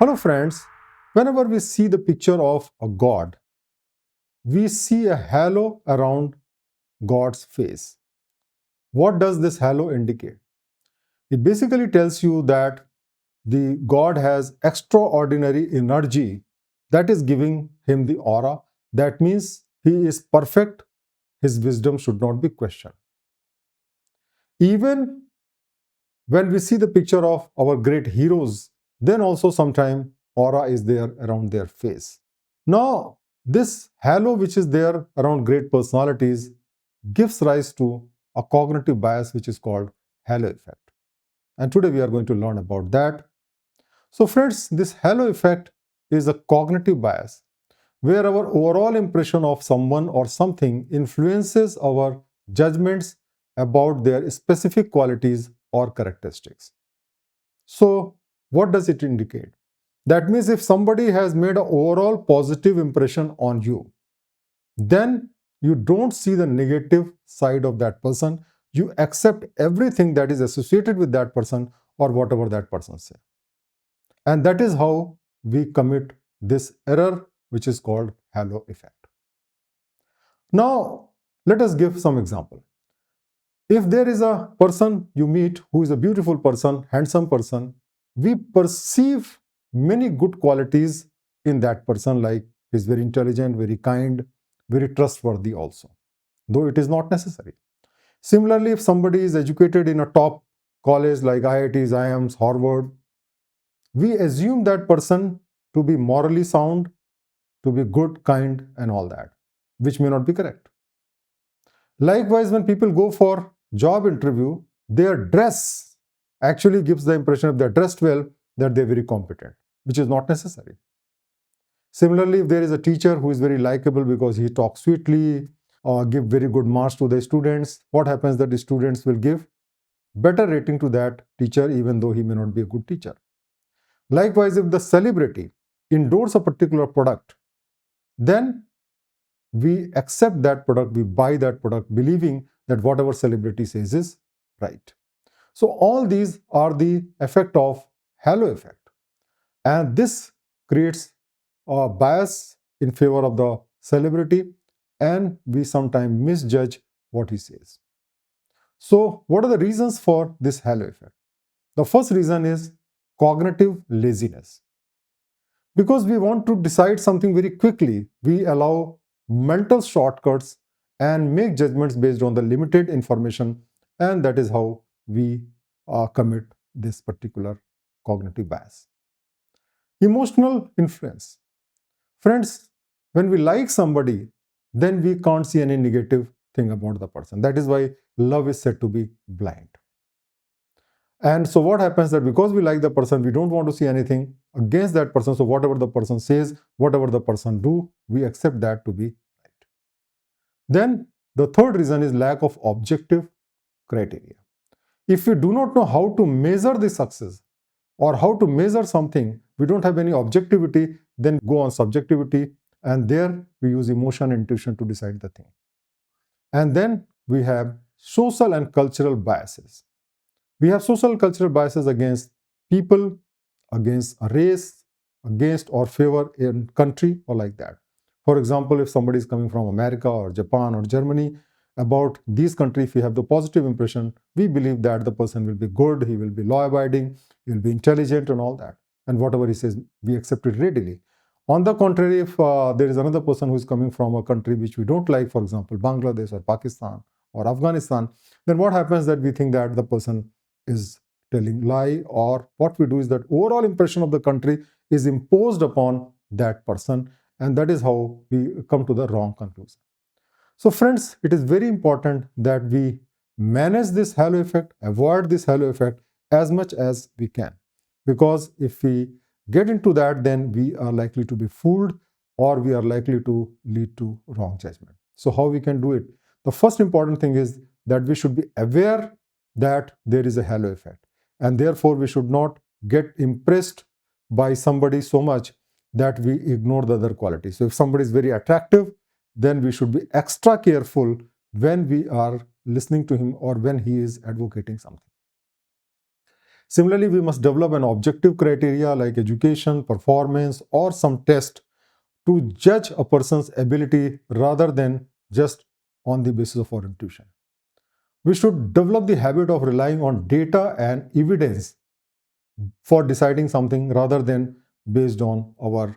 Hello friends, whenever we see the picture of a god, we see a halo around God's face. What does this halo indicate? It basically tells you that the God has extraordinary energy that is giving him the aura. That means he is perfect, his wisdom should not be questioned. Even when we see the picture of our great heroes, then also sometime aura is there around their face. Now, this halo which is there around great personalities gives rise to a cognitive bias which is called halo effect. And today we are going to learn about that. So friends, this halo effect is a cognitive bias where our overall impression of someone or something influences our judgments about their specific qualities or characteristics. So, what does it indicate? That means if somebody has made an overall positive impression on you, then you don't see the negative side of that person. You accept everything that is associated with that person or whatever that person says. And that is how we commit this error, which is called halo effect. Now, let us give some example. If there is a person you meet who is a beautiful person, handsome person, we perceive many good qualities in that person, like he's very intelligent, very kind, very trustworthy also, though it is not necessary. Similarly, if somebody is educated in a top college like IITs, IIMs, Harvard, we assume that person to be morally sound, to be good, kind, and all that, which may not be correct. Likewise, when people go for job interview, their dress actually gives the impression, if they're dressed well, that they're very competent, which is not necessary. Similarly, if there is a teacher who is very likable because he talks sweetly or give very good marks to the students, what happens that the students will give better rating to that teacher even though he may not be a good teacher. Likewise, if the celebrity endorses a particular product, then we accept that product, we buy that product, believing that whatever celebrity says is right. So all these are the effect of halo effect. And this creates a bias in favor of the celebrity, and we sometimes misjudge what he says. So what are the reasons for this halo effect? The first reason is cognitive laziness. Because we want to decide something very quickly, we allow mental shortcuts and make judgments based on the limited information, and that is how we commit this particular cognitive bias. Emotional influence. Friends, when we like somebody, then we can't see any negative thing about the person. That is why love is said to be blind. And so what happens that because we like the person, we don't want to see anything against that person. So whatever the person says, whatever the person do, we accept that to be right. Then the third reason is lack of objective criteria. If we do not know how to measure the success or how to measure something, we don't have any objectivity, then go on subjectivity, and there we use emotion and intuition to decide the thing. And then we have social and cultural biases. We have social and cultural biases against people, against a race, against or favor in country or like that. For example, if somebody is coming from America or Japan or Germany, about these countries, if we have the positive impression, we believe that the person will be good, he will be law-abiding, he will be intelligent and all that. And whatever he says, we accept it readily. On the contrary, if there is another person who is coming from a country which we don't like, for example, Bangladesh or Pakistan or Afghanistan, then what happens that we think that the person is telling lie, or what we do is that overall impression of the country is imposed upon that person, and that is how we come to the wrong conclusion. So friends, it is very important that we manage this halo effect, avoid this halo effect as much as we can, because if we get into that, then we are likely to be fooled or we are likely to lead to wrong judgment. So how we can do it? The first important thing is that we should be aware that there is a halo effect, and therefore we should not get impressed by somebody so much that we ignore the other qualities. So if somebody is very attractive, then we should be extra careful when we are listening to him or when he is advocating something. Similarly, we must develop an objective criteria like education, performance, or some test to judge a person's ability rather than just on the basis of our intuition. We should develop the habit of relying on data and evidence for deciding something rather than based on our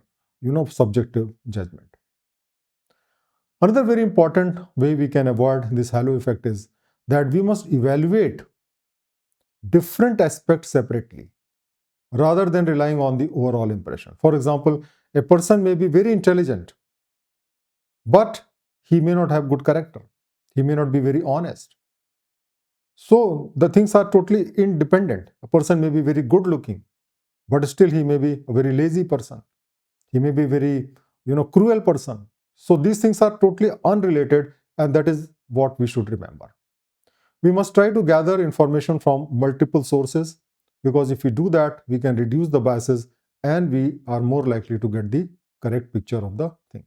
subjective judgment. Another very important way we can avoid this halo effect is that we must evaluate different aspects separately rather than relying on the overall impression. For example, a person may be very intelligent, but he may not have good character. He may not be very honest. So the things are totally independent. A person may be very good looking, but still he may be a very lazy person. He may be very, cruel person. So these things are totally unrelated, and that is what we should remember. We must try to gather information from multiple sources, because if we do that, we can reduce the biases and we are more likely to get the correct picture of the thing.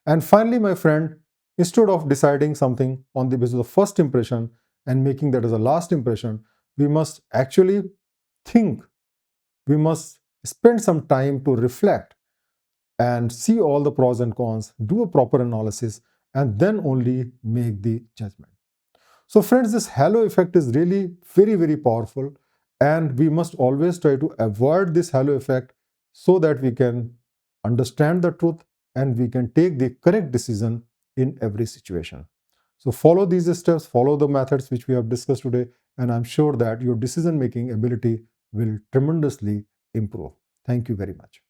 And finally, my friend, instead of deciding something on the basis of first impression and making that as a last impression, we must actually think. We must spend some time to reflect and see all the pros and cons, do a proper analysis, and then only make the judgment. So, friends, this halo effect is really very, very powerful, and we must always try to avoid this halo effect so that we can understand the truth and we can take the correct decision in every situation. So, follow these steps, follow the methods which we have discussed today, and I'm sure that your decision making ability will tremendously improve. Thank you very much.